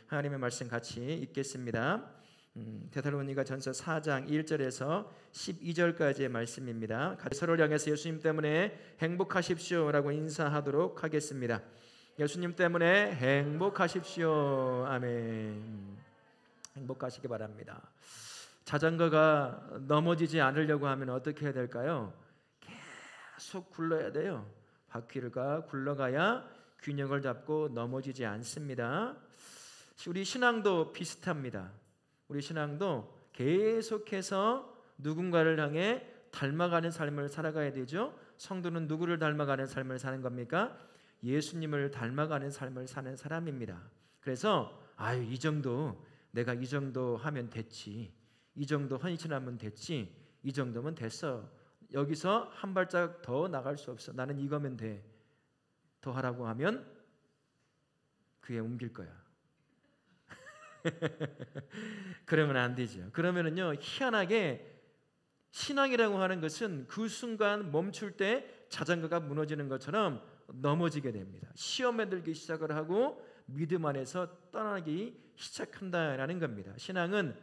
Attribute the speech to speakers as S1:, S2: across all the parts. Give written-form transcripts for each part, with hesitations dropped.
S1: 하나님의 말씀 같이 읽겠습니다. 데살로니가전서 4장 1절에서 12절까지의 말씀입니다. 서로를 향해서 예수님 때문에 행복하십시오라고 인사하도록 하겠습니다. 예수님 때문에 행복하십시오. 아멘. 행복하시기 바랍니다. 자전거가 넘어지지 않으려고 하면 어떻게 해야 될까요? 계속 굴러야 돼요. 바퀴가 굴러가야 균형을 잡고 넘어지지 않습니다. 우리 신앙도 비슷합니다. 우리 신앙도 계속해서 누군가를 향해 닮아가는 삶을 살아가야 되죠. 성도는 누구를 닮아가는 삶을 사는 겁니까? 예수님을 닮아가는 삶을 사는 사람입니다. 그래서 이 정도, 내가 이 정도 하면 됐지, 이 정도 헌신하면 됐지, 이 정도면 됐어, 여기서 한 발짝 더 나갈 수 없어, 나는 이거면 돼, 더 하라고 하면 그에 옮길 거야. 그러면 안 되죠. 그러면은요, 희한하게 신앙이라고 하는 것은 그 순간 멈출 때 자전거가 무너지는 것처럼 넘어지게 됩니다. 시험에 들기 시작을 하고 믿음 안에서 떠나기 시작한다라는 겁니다. 신앙은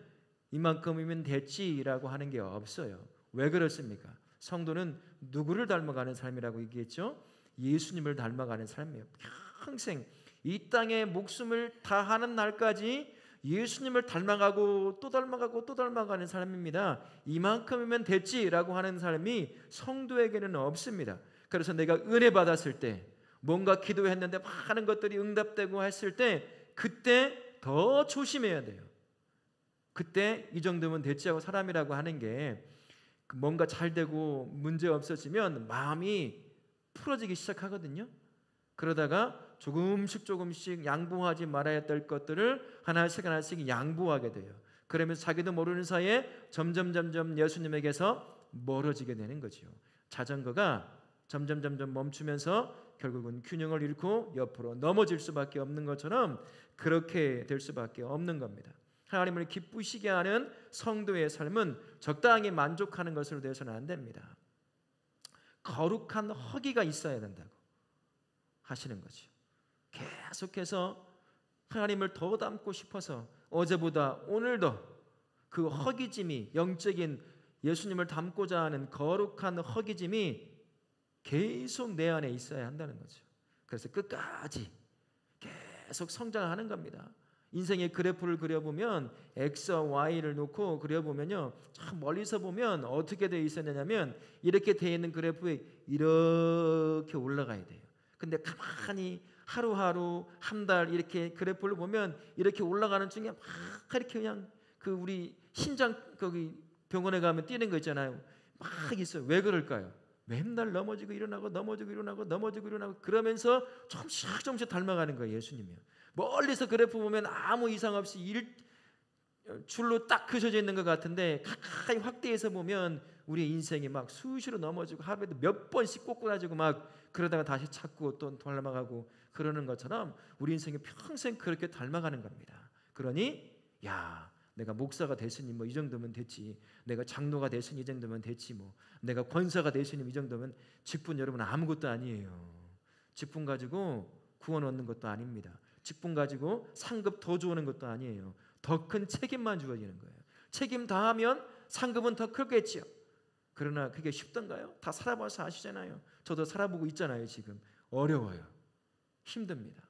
S1: 이만큼이면 됐지라고 하는 게 없어요. 왜 그렇습니까? 성도는 누구를 닮아가는 삶이라고 얘기했죠? 예수님을 닮아가는 삶이에요. 평생 이 땅에 목숨을 다하는 날까지 예수님을 닮아가고 또 닮아가고 또 닮아가는 사람입니다. 이만큼이면 됐지라고 하는 사람이 성도에게는 없습니다. 그래서 내가 은혜 받았을 때, 뭔가 기도했는데 많은 것들이 응답되고 했을 때, 그때 더 조심해야 돼요. 그때 이 정도면 됐지 하고 사람이라고 하는 게 뭔가 잘 되고 문제 없어지면 마음이 풀어지기 시작하거든요. 그러다가 조금씩 양보하지 말아야 될 것들을 하나씩 양보하게 돼요. 그러면서 자기도 모르는 사이에 점점 예수님에게서 멀어지게 되는 거죠. 자전거가 점점 멈추면서 결국은 균형을 잃고 옆으로 넘어질 수밖에 없는 것처럼 그렇게 될 수밖에 없는 겁니다. 하나님을 기쁘시게 하는 성도의 삶은 적당히 만족하는 것으로 되어서는 안 됩니다. 거룩한 허기가 있어야 된다고 하시는 거죠. 계속해서 하나님을 더 닮고 싶어서 어제보다 오늘도 그 허기짐이, 영적인 예수님을 닮고자 하는 거룩한 허기짐이 계속 내 안에 있어야 한다는 거죠. 그래서 끝까지 계속 성장하는 겁니다. 인생의 그래프를 그려보면 X와 Y를 놓고 그려보면요, 참 멀리서 보면 어떻게 되어 있었냐면 이렇게 되어 있는 그래프에 이렇게 올라가야 돼요. 근데 가만히 하루하루 한 달 이렇게 그래프를 보면 이렇게 올라가는 중에 막 이렇게 그냥 그 우리 신장 거기 병원에 가면 뛰는 거 있잖아요. 막 있어요. 왜 그럴까요? 맨날 넘어지고 일어나고 그러면서 조금씩 닮아가는 거예요. 예수님이요. 멀리서 그래프 보면 아무 이상 없이 줄로 딱 그어져 있는 것 같은데 가까이 확대해서 보면 우리의 인생이 막 수시로 넘어지고 하루에도 몇 번씩 꼬꾸라지고 막 그러다가 다시 찾고 또 닮아가고 그러는 것처럼 우리 인생이 평생 그렇게 닮아가는 겁니다. 그러니 내가 목사가 됐으니 뭐 이 정도면 됐지, 내가 장로가 됐으니 이 정도면 됐지, 뭐 내가 권사가 됐으니 이 정도면, 직분 여러분 아무것도 아니에요. 직분 가지고 구원 얻는 것도 아닙니다. 직분 가지고 상급 더 주는 것도 아니에요. 더 큰 책임만 주어지는 거예요. 책임 다하면 상급은 더 크겠지요. 그러나 그게 쉽던가요? 다 살아봐서 아시잖아요. 저도 살아보고 있잖아요. 지금 어려워요. 힘듭니다.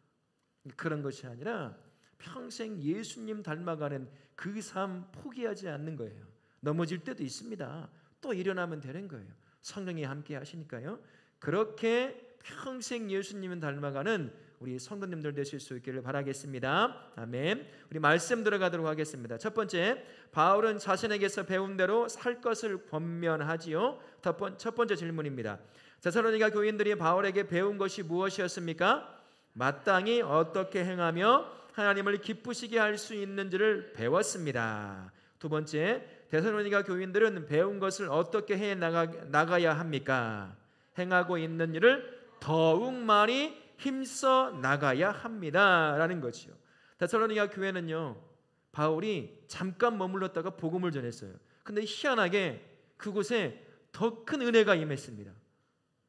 S1: 그런 것이 아니라 평생 예수님 닮아가는 그 삶 포기하지 않는 거예요. 넘어질 때도 있습니다. 또 일어나면 되는 거예요. 성령이 함께 하시니까요. 그렇게 평생 예수님을 닮아가는 우리 성도님들 되실 수 있기를 바라겠습니다. 아멘. 우리 말씀 들어가도록 하겠습니다. 첫 번째, 바울은 자신에게서 배운 대로 살 것을 권면하지요. 첫 번째 질문입니다. 데살로니가 교인들이 바울에게 배운 것이 무엇이었습니까? 마땅히 어떻게 행하며 하나님을 기쁘시게 할 수 있는지를 배웠습니다. 두 번째, 데살로니가 교인들은 배운 것을 어떻게 해 나가야 합니까? 행하고 있는 일을 더욱 많이 힘써 나가야 합니다 라는 거죠. 데살로니가 교회는요, 바울이 잠깐 머물렀다가 복음을 전했어요. 근데 희한하게 그곳에 더 큰 은혜가 임했습니다.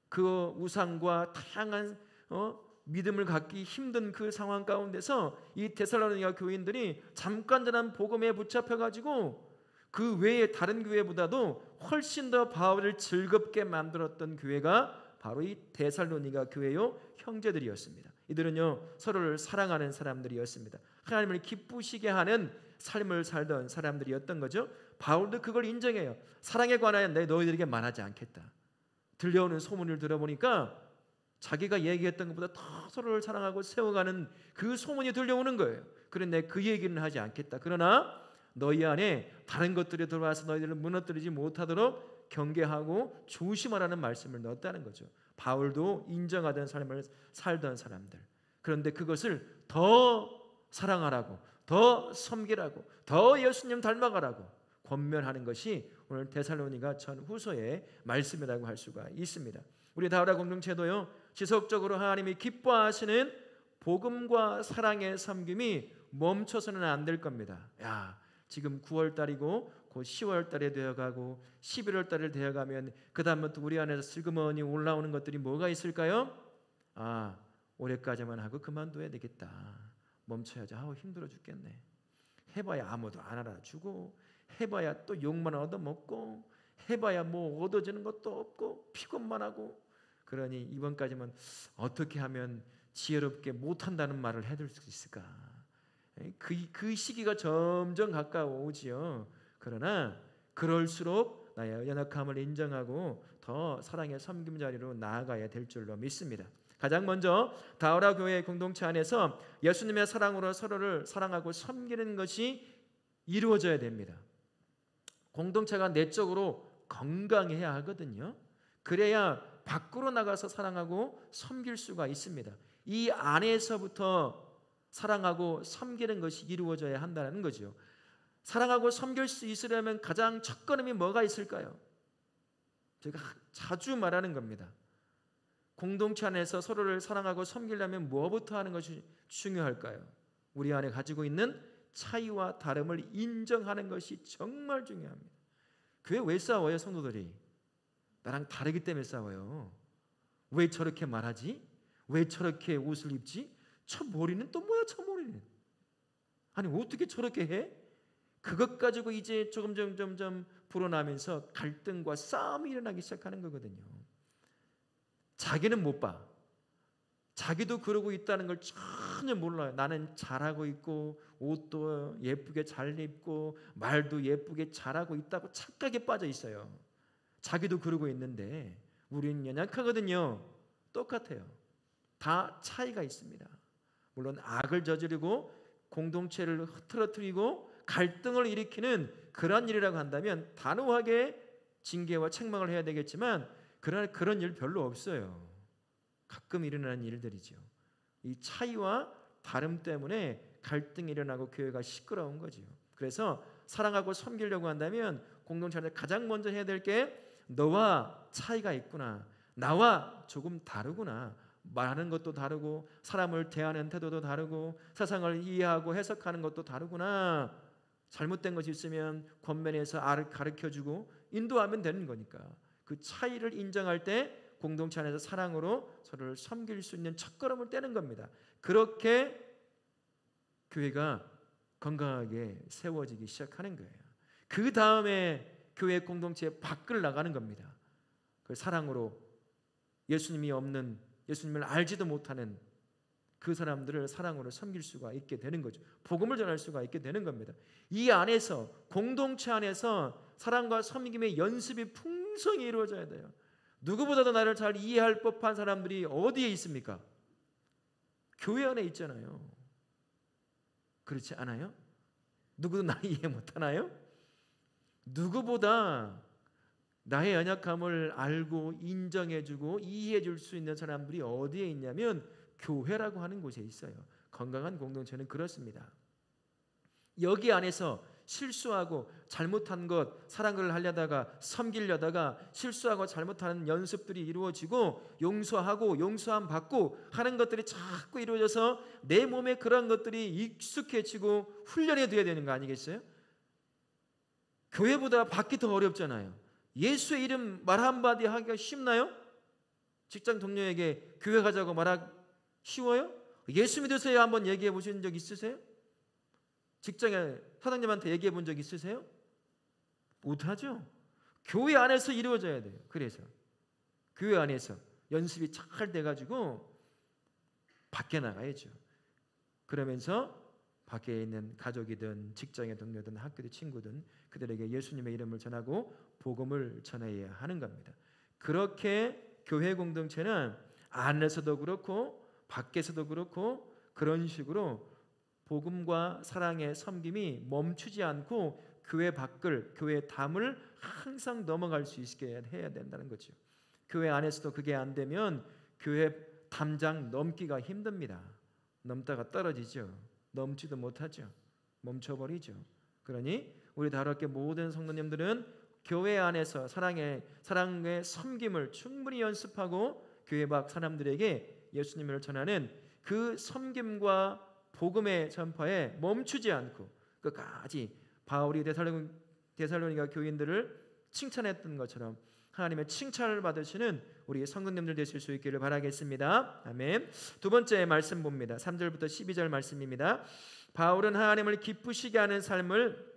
S1: 그 우상과 다양한 믿음을 갖기 힘든 그 상황 가운데서 이 데살로니가 교인들이 잠깐 전한 복음에 붙잡혀 가지고 그 외에 다른 교회보다도 훨씬 더 바울을 즐겁게 만들었던 교회가 바로 이 데살로니가 교회요 형제들이었습니다. 이들은요 서로를 사랑하는 사람들이었습니다. 하나님을 기쁘시게 하는 삶을 살던 사람들이었던 거죠. 바울도 그걸 인정해요. 사랑에 관하여 내 너희들에게 말하지 않겠다. 들려오는 소문을 들어보니까 자기가 얘기했던 것보다 더 서로를 사랑하고 세워가는 그 소문이 들려오는 거예요. 그런데 그 얘기는 하지 않겠다. 그러나 너희 안에 다른 것들이 들어와서 너희들을 무너뜨리지 못하도록 경계하고 조심하라는 말씀을 넣었다는 거죠. 바울도 인정하던 삶을 살던 사람들. 그런데 그것을 더 사랑하라고, 더 섬기라고, 더 예수님 닮아가라고 권면하는 것이 오늘 데살로니가 전후서의 말씀이라고 할 수가 있습니다. 우리 다우라 공동체도요 지속적으로 하나님이 기뻐하시는 복음과 사랑의 섬김이 멈춰서는 안 될 겁니다. 지금 9월달이고 곧 10월달에 되어가고 11월달에 되어가면 그 다음부터 우리 안에서 슬그머니 올라오는 것들이 뭐가 있을까요? 올해까지만 하고 그만둬야 되겠다. 멈춰야지. 힘들어 죽겠네. 해봐야 아무도 안 알아주고, 해봐야 또 욕만 얻어먹고, 해봐야 뭐 얻어지는 것도 없고 피곤만 하고. 그러니 이번까지만 어떻게 하면 지혜롭게 못한다는 말을 해둘 수 있을까? 그 시기가 점점 가까워오지요. 그러나 그럴수록 나의 연약함을 인정하고 더 사랑의 섬김 자리로 나아가야 될 줄로 믿습니다. 가장 먼저 다우라 교회 공동체 안에서 예수님의 사랑으로 서로를 사랑하고 섬기는 것이 이루어져야 됩니다. 공동체가 내적으로 건강해야 하거든요. 그래야 밖으로 나가서 사랑하고 섬길 수가 있습니다. 이 안에서부터 사랑하고 섬기는 것이 이루어져야 한다는 거죠. 사랑하고 섬길 수 있으려면 가장 첫걸음이 뭐가 있을까요? 제가 자주 말하는 겁니다. 공동체 안에서 서로를 사랑하고 섬기려면 무엇부터 하는 것이 중요할까요? 우리 안에 가지고 있는 차이와 다름을 인정하는 것이 정말 중요합니다. 교회 왜 싸워요, 성도들이? 나랑 다르기 때문에 싸워요. 왜 저렇게 말하지? 왜 저렇게 옷을 입지? 저 머리는 또 뭐야, 저 머리는? 아니 어떻게 저렇게 해? 그것 가지고 이제 점점 불어나면서 갈등과 싸움이 일어나기 시작하는 거거든요. 자기는 못 봐. 자기도 그러고 있다는 걸 전혀 몰라요. 나는 잘하고 있고 옷도 예쁘게 잘 입고 말도 예쁘게 잘하고 있다고 착각에 빠져 있어요. 자기도 그러고 있는데 우리는 연약하거든요. 똑같아요. 다 차이가 있습니다. 물론 악을 저지르고 공동체를 흐트러뜨리고 갈등을 일으키는 그런 일이라고 한다면 단호하게 징계와 책망을 해야 되겠지만 그런 일 별로 없어요. 가끔 일어나는 일들이죠. 이 차이와 다름 때문에 갈등이 일어나고 교회가 시끄러운 거죠. 그래서 사랑하고 섬기려고 한다면 공동체 안에 가장 먼저 해야 될 게 너와 차이가 있구나. 나와 조금 다르구나. 말하는 것도 다르고 사람을 대하는 태도도 다르고 세상을 이해하고 해석하는 것도 다르구나. 잘못된 것이 있으면 권면해서 가르쳐주고 인도하면 되는 거니까 그 차이를 인정할 때 공동체 안에서 사랑으로 서로를 섬길 수 있는 첫걸음을 떼는 겁니다. 그렇게 교회가 건강하게 세워지기 시작하는 거예요. 그 다음에 교회 공동체 밖을 나가는 겁니다. 그 사랑으로 예수님이 없는, 예수님을 알지도 못하는 그 사람들을 사랑으로 섬길 수가 있게 되는 거죠. 복음을 전할 수가 있게 되는 겁니다. 이 안에서 공동체 안에서 사랑과 섬김의 연습이 풍성히 이루어져야 돼요. 누구보다도 나를 잘 이해할 법한 사람들이 어디에 있습니까? 교회 안에 있잖아요. 그렇지 않아요? 누구도 나 이해 못하나요? 누구보다 나의 연약함을 알고 인정해주고 이해해줄 수 있는 사람들이 어디에 있냐면 교회라고 하는 곳에 있어요. 건강한 공동체는 그렇습니다. 여기 안에서 실수하고 잘못한 것, 사랑을 하려다가 섬기려다가 실수하고 잘못하는 연습들이 이루어지고 용서하고 용서함 받고 하는 것들이 자꾸 이루어져서 내 몸에 그런 것들이 익숙해지고 훈련이 돼야 되는 거 아니겠어요? 교회보다 밖이 더 어렵잖아요. 예수의 이름 말 한마디 하기가 쉽나요? 직장 동료에게 교회 가자고 말하기 쉬워요? 예수 믿으세요 한번 얘기해 보신 적 있으세요? 직장에 사장님한테 얘기해 본 적 있으세요? 못하죠. 교회 안에서 이루어져야 돼요. 그래서 교회 안에서 연습이 잘 돼가지고 밖에 나가야죠. 그러면서 밖에 있는 가족이든 직장의 동료든 학교의 친구든 그들에게 예수님의 이름을 전하고 복음을 전해야 하는 겁니다. 그렇게 교회 공동체는 안에서도 그렇고 밖에서도 그렇고 그런 식으로 복음과 사랑의 섬김이 멈추지 않고 교회 밖을, 교회 담을 항상 넘어갈 수 있게 해야 된다는 거죠. 교회 안에서도 그게 안 되면 교회 담장 넘기가 힘듭니다. 넘다가 떨어지죠. 넘지도 못하죠. 멈춰버리죠. 그러니 우리 다락교 모든 성도님들은 교회 안에서 사랑의 섬김을 충분히 연습하고 교회 밖 사람들에게 예수님을 전하는 그 섬김과 복음의 전파에 멈추지 않고 끝까지 바울이 데살로니가 교인들을 칭찬했던 것처럼 하나님의 칭찬을 받으시는 우리 성도님들 되실 수 있기를 바라겠습니다. 아멘. 두 번째 말씀 봅니다. 3절부터 12절 말씀입니다. 바울은 하나님을 기쁘시게 하는 삶을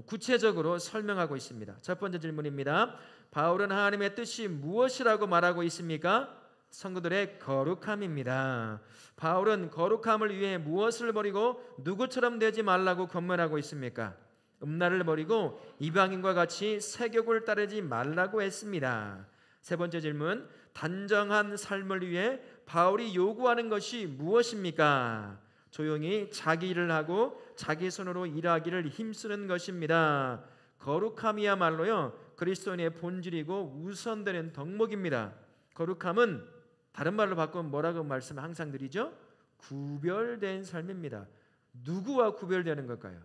S1: 구체적으로 설명하고 있습니다. 첫 번째 질문입니다. 바울은 하나님의 뜻이 무엇이라고 말하고 있습니까? 성도들의 거룩함입니다. 바울은 거룩함을 위해 무엇을 버리고 누구처럼 되지 말라고 권면하고 있습니까? 음란을 버리고 이방인과 같이 세욕을 따르지 말라고 했습니다. 세 번째 질문, 단정한 삶을 위해 바울이 요구하는 것이 무엇입니까? 조용히 자기 일을 하고 자기 손으로 일하기를 힘쓰는 것입니다. 거룩함이야말로요 그리스도인의 본질이고 우선되는 덕목입니다. 거룩함은 다른 말로 바꾸면 뭐라고 말씀 항상 드리죠? 구별된 삶입니다. 누구와 구별되는 걸까요?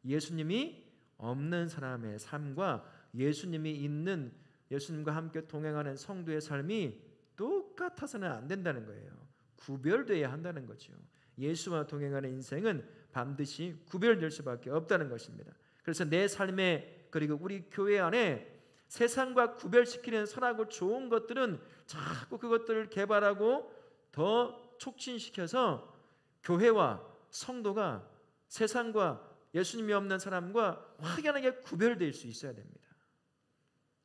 S1: 예수님이 없는 사람의 삶과 예수님이 있는 예수님과 함께 동행하는 성도의 삶이 똑같아서는 안 된다는 거예요. 구별되어야 한다는 거죠. 예수와 동행하는 인생은 반드시 구별될 수밖에 없다는 것입니다. 그래서 내 삶에 그리고 우리 교회 안에 세상과 구별시키는 선하고 좋은 것들은 자꾸 그것들을 개발하고 더 촉진시켜서 교회와 성도가 세상과 예수님이 없는 사람과 확연하게 구별될 수 있어야 됩니다.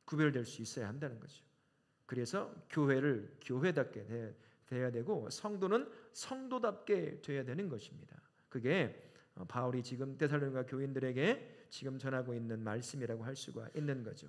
S1: 구별될 수 있어야 한다는 거죠. 그래서 교회를 교회답게 돼야 되고 성도는 성도답게 돼야 되는 것입니다. 그게 바울이 지금 데살로니가 교인들에게 지금 전하고 있는 말씀이라고 할 수가 있는 거죠.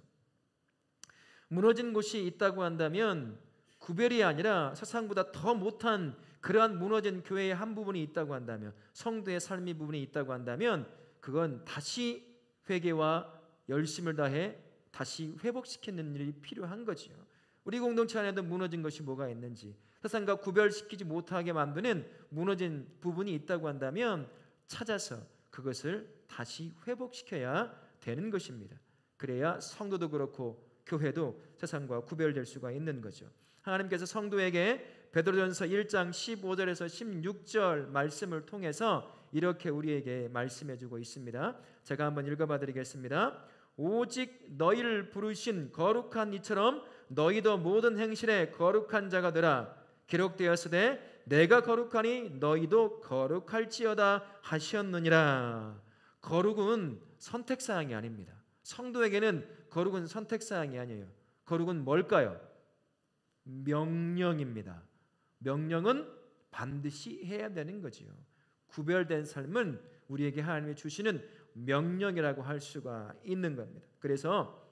S1: 무너진 곳이 있다고 한다면 구별이 아니라 세상보다 더 못한 그러한 무너진 교회의 한 부분이 있다고 한다면 성도의 삶의 부분이 있다고 한다면 그건 다시 회개와 열심을 다해 다시 회복시키는 일이 필요한 거지요. 우리 공동체 안에도 무너진 것이 뭐가 있는지 세상과 구별시키지 못하게 만드는 무너진 부분이 있다고 한다면 찾아서 그것을 다시 회복시켜야 되는 것입니다. 그래야 성도도 그렇고 교회도 세상과 구별될 수가 있는 거죠. 하나님께서 성도에게 베드로전서 1장 15절에서 16절 말씀을 통해서 이렇게 우리에게 말씀해주고 있습니다. 제가 한번 읽어봐 드리겠습니다. 오직 너희를 부르신 거룩한 이처럼 너희도 모든 행실에 거룩한 자가 되라. 기록되었으되 내가 거룩하니 너희도 거룩할지어다 하셨느니라. 거룩은 선택사항이 아닙니다. 성도에게는 거룩은 선택사항이 아니에요. 거룩은 뭘까요? 명령입니다. 명령은 반드시 해야 되는 거지요. 구별된 삶은 우리에게 하나님이 주시는 명령이라고 할 수가 있는 겁니다. 그래서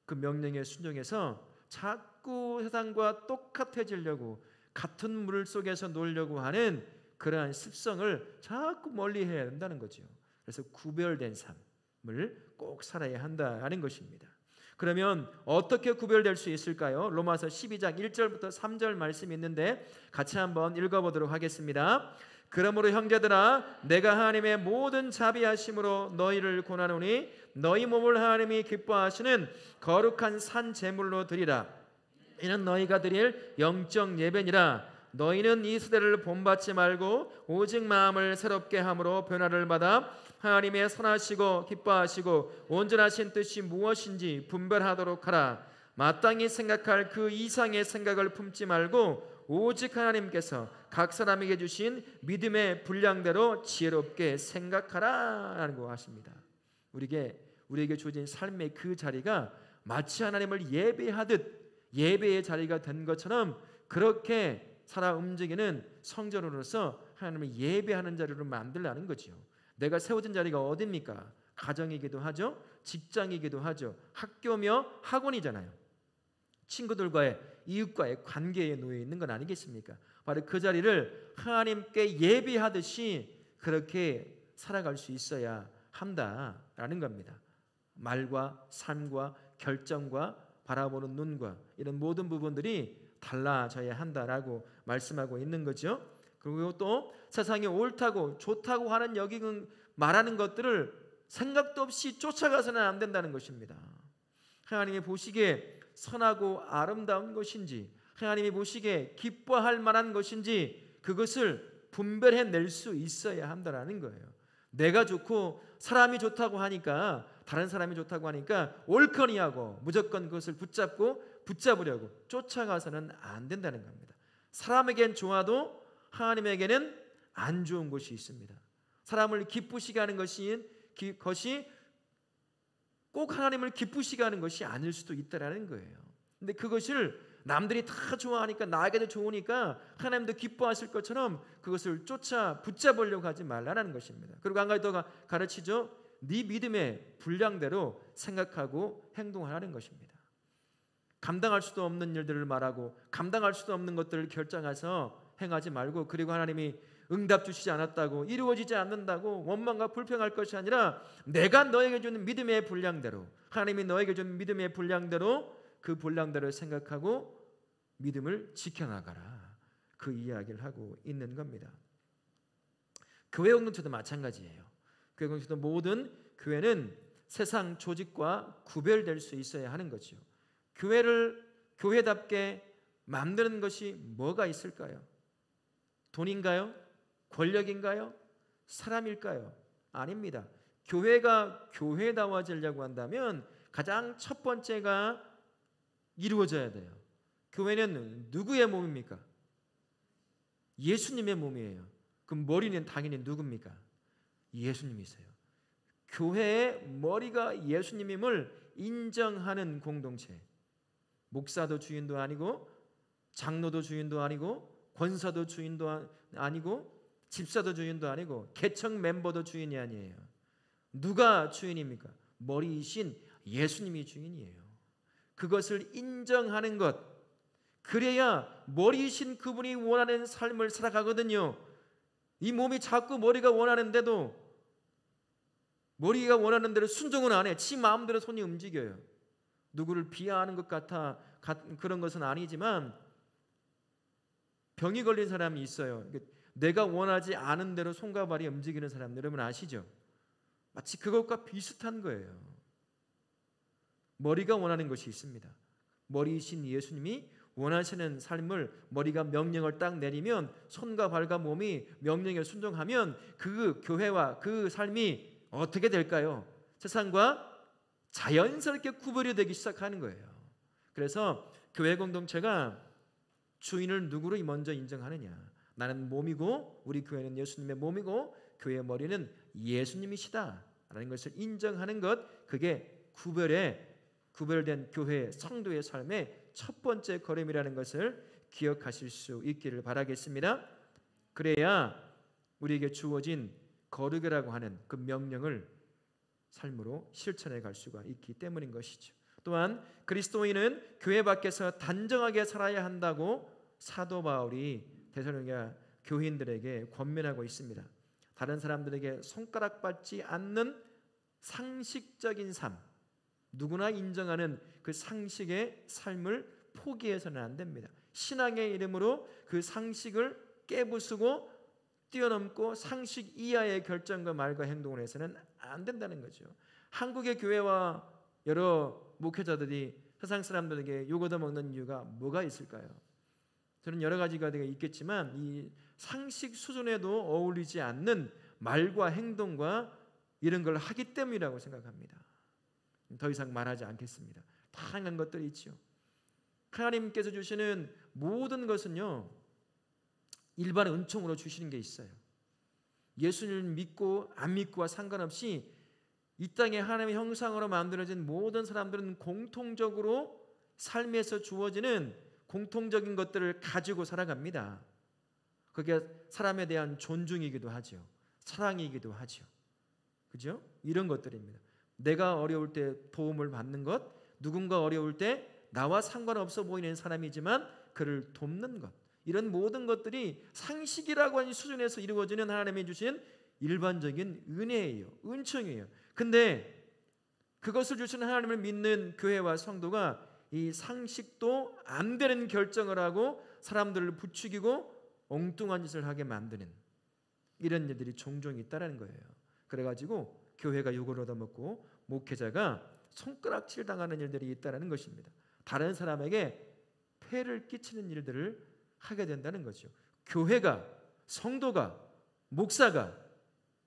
S1: 그 명령에 순종해서 자꾸 세상과 똑같아지려고 같은 물 속에서 놀려고 하는 그러한 습성을 자꾸 멀리해야 된다는 거죠. 그래서 구별된 삶을 꼭 살아야 한다는 것입니다. 그러면 어떻게 구별될 수 있을까요? 로마서 12장 1절부터 3절 말씀이 있는데 같이 한번 읽어보도록 하겠습니다. 그러므로 형제들아 내가 하나님의 모든 자비하심으로 너희를 권하노니 너희 몸을 하나님이 기뻐하시는 거룩한 산 제물로 드리라. 이는 너희가 드릴 영적 예배니라. 너희는 이 시대를 본받지 말고 오직 마음을 새롭게 함으로 변화를 받아 하나님의 선하시고 기뻐하시고 온전하신 뜻이 무엇인지 분별하도록 하라. 마땅히 생각할 그 이상의 생각을 품지 말고 오직 하나님께서 각 사람에게 주신 믿음의 분량대로 지혜롭게 생각하라라고 하십니다. 우리에게 주어진 삶의 그 자리가 마치 하나님을 예배하듯 예배의 자리가 된 것처럼 그렇게 살아 움직이는 성전으로서 하나님을 예배하는 자리로 만들라는 거죠. 내가 세워진 자리가 어디입니까? 가정이기도 하죠. 직장이기도 하죠. 학교며 학원이잖아요. 친구들과의 이웃과의 관계에 놓여 있는 건 아니겠습니까? 바로 그 자리를 하나님께 예배하듯이 그렇게 살아갈 수 있어야 한다라는 겁니다. 말과 삶과 결정과 바라보는 눈과 이런 모든 부분들이 달라져야 한다라고 말씀하고 있는 거죠. 그리고 또 세상이 옳다고 좋다고 하는 여기는 말하는 것들을 생각도 없이 쫓아가서는 안 된다는 것입니다. 하나님이 보시기에 선하고 아름다운 것인지, 하나님이 보시기에 기뻐할 만한 것인지 그것을 분별해낼 수 있어야 한다는 거예요. 내가 좋고 사람이 좋다고 하니까, 다른 사람이 좋다고 하니까 옳거니 하고 무조건 그것을 붙잡으려고 쫓아가서는 안 된다는 겁니다. 사람에겐 좋아도 하나님에게는 안 좋은 것이 있습니다. 사람을 기쁘시게 하는 것이 꼭 하나님을 기쁘시게 하는 것이 아닐 수도 있다라는 거예요. 근데 그것을 남들이 다 좋아하니까, 나에게도 좋으니까 하나님도 기뻐하실 것처럼 그것을 붙잡으려고 하지 말라는 것입니다. 그리고 한 가지 더 가르치죠. 네 믿음의 분량대로 생각하고 행동하라는 것입니다. 감당할 수도 없는 일들을 말하고 감당할 수도 없는 것들을 결정해서 행하지 말고, 그리고 하나님이 응답 주시지 않았다고, 이루어지지 않는다고 원망과 불평할 것이 아니라 내가 너에게 주는 믿음의 분량대로, 하나님이 너에게 주는 믿음의 분량대로 그 분량대로 생각하고 믿음을 지켜나가라, 그 이야기를 하고 있는 겁니다. 교회 공동체도 마찬가지예요. 교회 공동체도 모든 교회는 세상 조직과 구별될 수 있어야 하는 거죠. 교회를 교회답게 만드는 것이 뭐가 있을까요? 돈인가요? 권력인가요? 사람일까요? 아닙니다. 교회가 교회다워지려고 한다면 가장 첫 번째가 이루어져야 돼요. 교회는 누구의 몸입니까? 예수님의 몸이에요. 그럼 머리는 당연히 누굽니까? 예수님이세요. 교회의 머리가 예수님임을 인정하는 공동체. 목사도 주인도 아니고, 장로도 주인도 아니고, 권사도 주인도 아니고, 집사도 주인도 아니고, 개척 멤버도 주인이 아니에요. 누가 주인입니까? 머리이신 예수님이 주인이에요. 그것을 인정하는 것, 그래야 머리이신 그분이 원하는 삶을 살아가거든요. 이 몸이 자꾸 머리가 원하는데도 머리가 원하는 대로 순종은 안 해. 지 마음대로 손이 움직여요. 누구를 비하하는 것 같아 그런 것은 아니지만, 병이 걸린 사람이 있어요. 내가 원하지 않은 대로 손과 발이 움직이는 사람, 여러분 아시죠? 마치 그것과 비슷한 거예요. 머리가 원하는 것이 있습니다. 머리이신 예수님이 원하시는 삶을, 머리가 명령을 딱 내리면 손과 발과 몸이 명령에 순종하면 그 교회와 그 삶이 어떻게 될까요? 세상과 자연스럽게 구별이 되기 시작하는 거예요. 그래서 교회 공동체가 주인을 누구로 먼저 인정하느냐? 나는 몸이고 우리 교회는 예수님의 몸이고 교회의 머리는 예수님이시다라는 것을 인정하는 것, 그게 구별된 교회 성도의 삶의 첫 번째 걸음이라는 것을 기억하실 수 있기를 바라겠습니다. 그래야 우리에게 주어진 거룩이라고 하는 그 명령을 삶으로 실천해 갈 수가 있기 때문인 것이죠. 또한 그리스도인은 교회 밖에서 단정하게 살아야 한다고 사도 바울이 데살로니가 교인들에게 권면하고 있습니다. 다른 사람들에게 손가락받지 않는 상식적인 삶, 누구나 인정하는 그 상식의 삶을 포기해서는 안 됩니다. 신앙의 이름으로 그 상식을 깨부수고 뛰어넘고 상식 이하의 결정과 말과 행동을 해서는 안 된다는 거죠. 한국의 교회와 여러 목회자들이 세상 사람들에게 욕 얻어먹는 이유가 뭐가 있을까요? 저는 여러 가지가 있겠지만 이 상식 수준에도 어울리지 않는 말과 행동과 이런 걸 하기 때문이라고 생각합니다. 더 이상 말하지 않겠습니다. 다양한 것들이 있죠. 하나님께서 주시는 모든 것은요 일반 은총으로 주시는 게 있어요. 예수님을 믿고 안 믿고와 상관없이 이 땅에 하나님의 형상으로 만들어진 모든 사람들은 공통적으로 삶에서 주어지는 공통적인 것들을 가지고 살아갑니다. 그게 사람에 대한 존중이기도 하죠. 사랑이기도 하죠. 그죠? 이런 것들입니다. 내가 어려울 때 도움을 받는 것, 누군가 어려울 때 나와 상관없어 보이는 사람이지만 그를 돕는 것, 이런 모든 것들이 상식이라고 하는 수준에서 이루어지는 하나님이 주신 일반적인 은혜예요. 은총이에요. 근데 그것을 주시는 하나님을 믿는 교회와 성도가 이 상식도 안 되는 결정을 하고 사람들을 부추기고 엉뚱한 짓을 하게 만드는 이런 일들이 종종 있다는 거예요. 그래가지고 교회가 욕을 얻어먹고 목회자가 손가락질 당하는 일들이 있다는 것입니다. 다른 사람에게 폐를 끼치는 일들을 하게 된다는 거죠. 교회가, 성도가, 목사가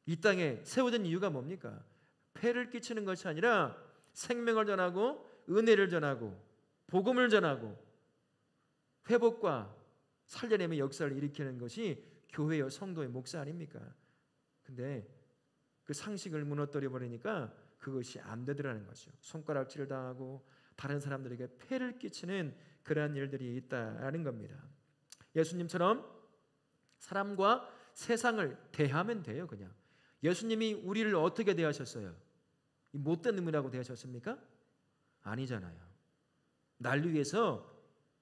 S1: 이 땅에 세워진 이유가 뭡니까? 폐를 끼치는 것이 아니라 생명을 전하고 은혜를 전하고 복음을 전하고 회복과 살려내의 역사를 일으키는 것이 교회여 성도의 목사 아닙니까? 근데 그 상식을 무너뜨려 버리니까 그것이 안 되더라는 거죠. 손가락질을 당하고 다른 사람들에게 폐를 끼치는 그러한 일들이 있다는 겁니다. 예수님처럼 사람과 세상을 대하면 돼요. 그냥 예수님이 우리를 어떻게 대하셨어요? 이 못된 놈이라고 대하셨습니까? 아니잖아요. 날 위해서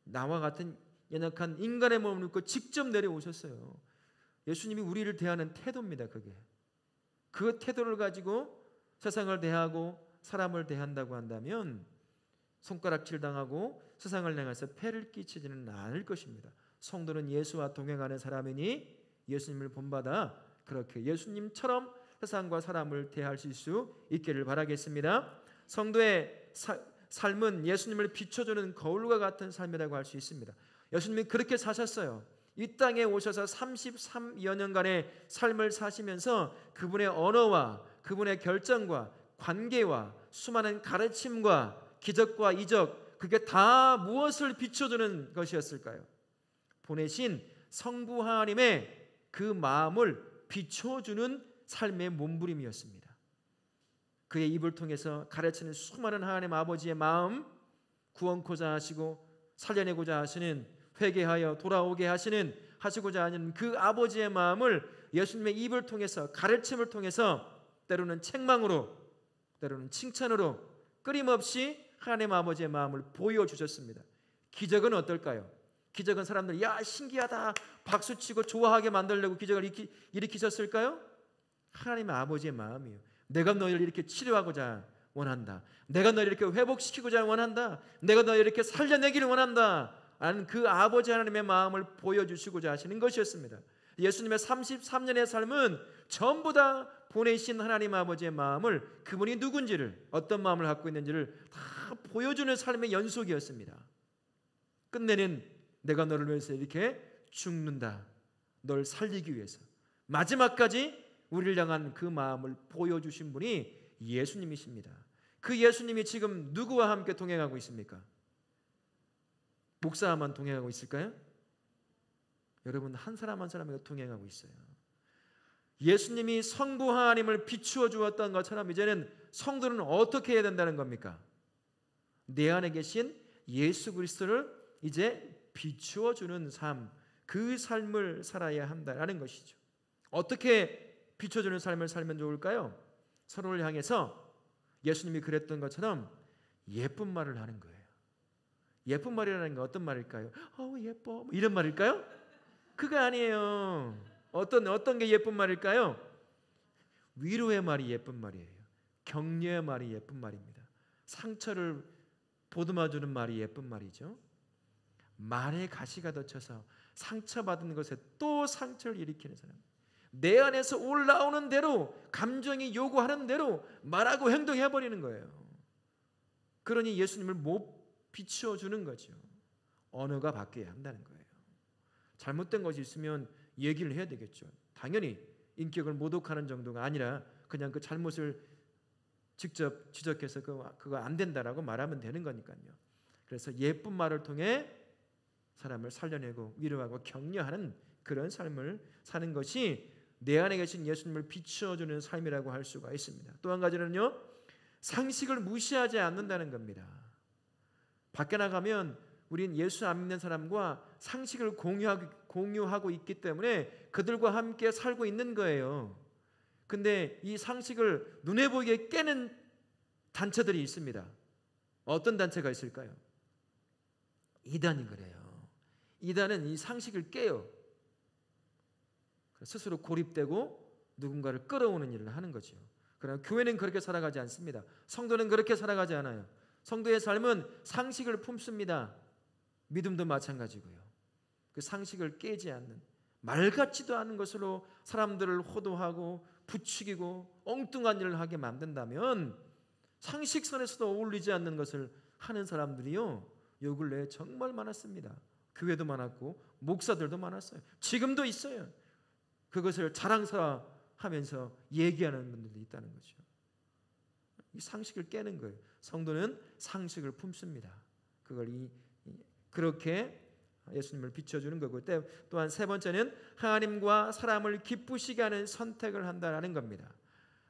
S1: 나와 같은 연약한 인간의 몸을 입고 직접 내려오셨어요. 예수님이 우리를 대하는 태도입니다. 그게 그 태도를 가지고 세상을 대하고 사람을 대한다고 한다면 손가락질 당하고 세상을 향해서 폐를 끼치지는 않을 것입니다. 성도는 예수와 동행하는 사람이니 예수님을 본받아 그렇게 예수님처럼 세상과 사람을 대하실 수 있기를 바라겠습니다. 성도의 삶은 예수님을 비춰주는 거울과 같은 삶이라고 할 수 있습니다. 예수님이 그렇게 사셨어요. 이 땅에 오셔서 33여 년간의 삶을 사시면서 그분의 언어와 그분의 결정과 관계와 수많은 가르침과 기적과 이적, 그게 다 무엇을 비춰주는 것이었을까요? 보내신 성부 하나님의 그 마음을 비춰주는 삶의 몸부림이었습니다. 그의 입을 통해서 가르치는 수많은 하나님 아버지의 마음, 구원코자 하시고 살려내고자 하시는, 회개하여 돌아오게 하시고자 하는 그 아버지의 마음을 예수님의 입을 통해서, 가르침을 통해서, 때로는 책망으로, 때로는 칭찬으로 끊임없이 하나님 아버지의 마음을 보여주셨습니다. 기적은 어떨까요? 기적은 사람들 야 신기하다 박수치고 좋아하게 만들려고 기적을 일으키셨을까요? 하나님 아버지의 마음이에요. 내가 너희를 이렇게 치료하고자 원한다. 내가 너희를 이렇게 회복시키고자 원한다. 내가 너희를 이렇게 살려내기를 원한다. 라는 그 아버지 하나님의 마음을 보여주시고자 하시는 것이었습니다. 예수님의 33년의 삶은 전부 다 보내신 하나님 아버지의 마음을, 그분이 누군지를, 어떤 마음을 갖고 있는지를 다 보여주는 삶의 연속이었습니다. 끝내는 내가 너를 위해서 이렇게 죽는다. 널 살리기 위해서. 마지막까지 우리를 향한 그 마음을 보여주신 분이 예수님이십니다. 그 예수님이 지금 누구와 함께 동행하고 있습니까? 목사만 동행하고 있을까요? 여러분, 한 사람 한 사람과 동행하고 있어요. 예수님이 성부 하나님을 비추어 주었던 것처럼 이제는 성도는 어떻게 해야 된다는 겁니까? 내 안에 계신 예수 그리스도를 이제 비추어 주는 삶, 그 삶을 살아야 한다는 것이죠. 어떻게 비춰주는 삶을 살면 좋을까요? 서로를 향해서 예수님이 그랬던 것처럼 예쁜 말을 하는 거예요. 예쁜 말이라는 건 어떤 말일까요? 예뻐, 이런 말일까요? 그거 아니에요. 어떤 게 예쁜 말일까요? 위로의 말이 예쁜 말이에요. 격려의 말이 예쁜 말입니다. 상처를 보듬어주는 말이 예쁜 말이죠. 말에 가시가 덧쳐서 상처받은 것에 또 상처를 일으키는 사람, 내 안에서 올라오는 대로, 감정이 요구하는 대로 말하고 행동해버리는 거예요. 그러니 예수님을 못 비추어주는 거죠. 언어가 바뀌어야 한다는 거예요. 잘못된 것이 있으면 얘기를 해야 되겠죠. 당연히 인격을 모독하는 정도가 아니라 그냥 그 잘못을 직접 지적해서 그거 안 된다라고 말하면 되는 거니까요. 그래서 예쁜 말을 통해 사람을 살려내고 위로하고 격려하는 그런 삶을 사는 것이 내 안에 계신 예수님을 비추어주는 삶이라고 할 수가 있습니다. 또 한 가지는요, 상식을 무시하지 않는다는 겁니다. 밖에 나가면 우린 예수 안 믿는 사람과 상식을 공유하고 있기 때문에 그들과 함께 살고 있는 거예요. 근데 이 상식을 눈에 보이게 깨는 단체들이 있습니다. 어떤 단체가 있을까요? 이단이 그래요. 이단은 이 상식을 깨요. 스스로 고립되고 누군가를 끌어오는 일을 하는 거죠. 그러나 교회는 그렇게 살아가지 않습니다. 성도는 그렇게 살아가지 않아요. 성도의 삶은 상식을 품습니다. 믿음도 마찬가지고요. 그 상식을 깨지 않는, 말 같지도 않은 것으로 사람들을 호도하고 부추기고 엉뚱한 일을 하게 만든다면 상식선에서도 어울리지 않는 것을 하는 사람들이요, 요 근래에 정말 많았습니다. 교회도 많았고 목사들도 많았어요. 지금도 있어요. 그것을 자랑스러워하면서 얘기하는 분들도 있다는 거죠. 이 상식을 깨는 거예요. 성도는 상식을 품습니다. 그걸 그렇게 예수님을 비춰주는 거고, 또한 세 번째는 하나님과 사람을 기쁘시게 하는 선택을 한다는 겁니다.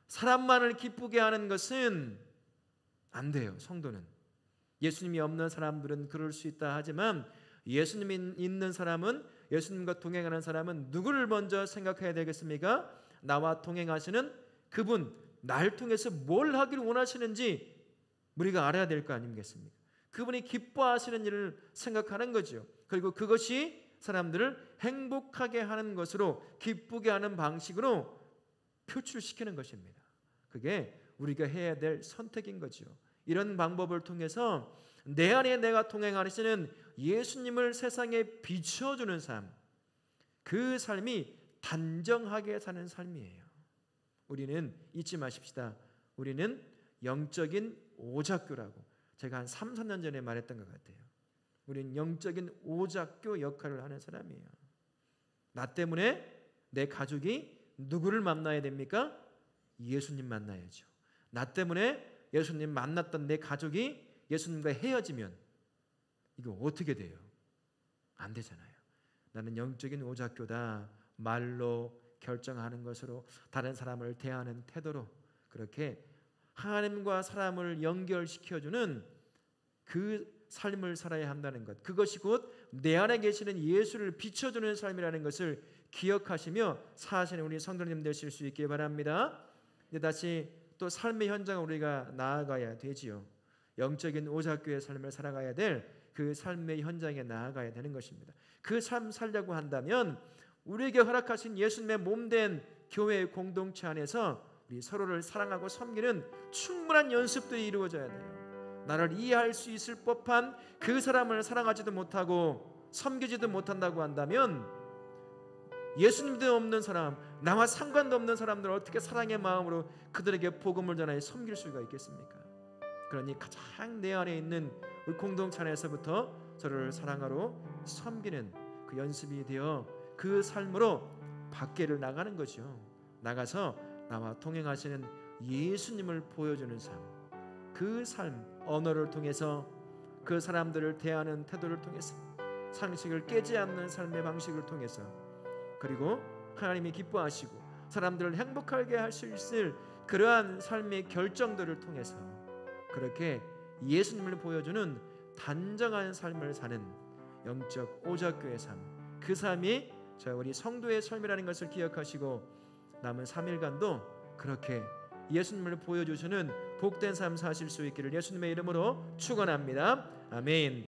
S1: 사람만을 기쁘게 하는 것은 안 돼요. 성도는. 예수님이 없는 사람들은 그럴 수 있다 하지만 예수님이 있는 사람은, 예수님과 동행하는 사람은 누구를 먼저 생각해야 되겠습니까? 나와 동행하시는 그분, 날 통해서 뭘 하기를 원하시는지 우리가 알아야 될 거 아니겠습니까? 그분이 기뻐하시는 일을 생각하는 거죠. 그리고 그것이 사람들을 행복하게 하는 것으로, 기쁘게 하는 방식으로 표출시키는 것입니다. 그게 우리가 해야 될 선택인 거죠. 이런 방법을 통해서 내 안에 내가 동행하시는 예수님을 세상에 비춰주는 삶, 그 삶이 단정하게 사는 삶이에요. 우리는 잊지 마십시다. 우리는 영적인 오작교라고 제가 한 3, 4년 전에 말했던 것 같아요. 우리는 영적인 오작교 역할을 하는 사람이에요. 나 때문에 내 가족이 누구를 만나야 됩니까? 예수님 만나야죠. 나 때문에 예수님 만났던 내 가족이 예수님과 헤어지면 이거 어떻게 돼요? 안 되잖아요. 나는 영적인 오작교다. 말로 결정하는 것으로, 다른 사람을 대하는 태도로, 그렇게 하나님과 사람을 연결시켜주는 그 삶을 살아야 한다는 것, 그것이 곧 내 안에 계시는 예수를 비춰주는 삶이라는 것을 기억하시며 사시는 우리 성도님 되실 수 있길 바랍니다. 이제 다시 또 삶의 현장을 우리가 나아가야 되지요. 영적인 오작교의 삶을 살아가야 될 그 삶의 현장에 나아가야 되는 것입니다. 그 삶 살려고 한다면 우리에게 허락하신 예수님의 몸된 교회의 공동체 안에서 우리 서로를 사랑하고 섬기는 충분한 연습들이 이루어져야 돼요. 나를 이해할 수 있을 법한 그 사람을 사랑하지도 못하고 섬기지도 못한다고 한다면 예수님도 없는 사람, 나와 상관도 없는 사람들을 어떻게 사랑의 마음으로 그들에게 복음을 전하여 섬길 수가 있겠습니까? 그러니 가장 내 안에 있는 우리 공동체 안에서부터 서로를 사랑하러 섬기는 그 연습이 되어 그 삶으로 밖에를 나가는 거죠. 나가서 나와 동행하시는 예수님을 보여주는 삶, 그 삶, 언어를 통해서 그 사람들을 대하는 태도를 통해서, 상식을 깨지 않는 삶의 방식을 통해서, 그리고 하나님이 기뻐하시고 사람들을 행복하게 할 수 있을 그러한 삶의 결정들을 통해서 그렇게 예수님을 보여주는 단정한 삶을 사는 영적 오작교의 삶, 그 삶이 우리 성도의 삶이라는 것을 기억하시고 남은 3일간도 그렇게 예수님을 보여주시는 복된 삶 사실 수 있기를 예수님의 이름으로 축원합니다. 아멘.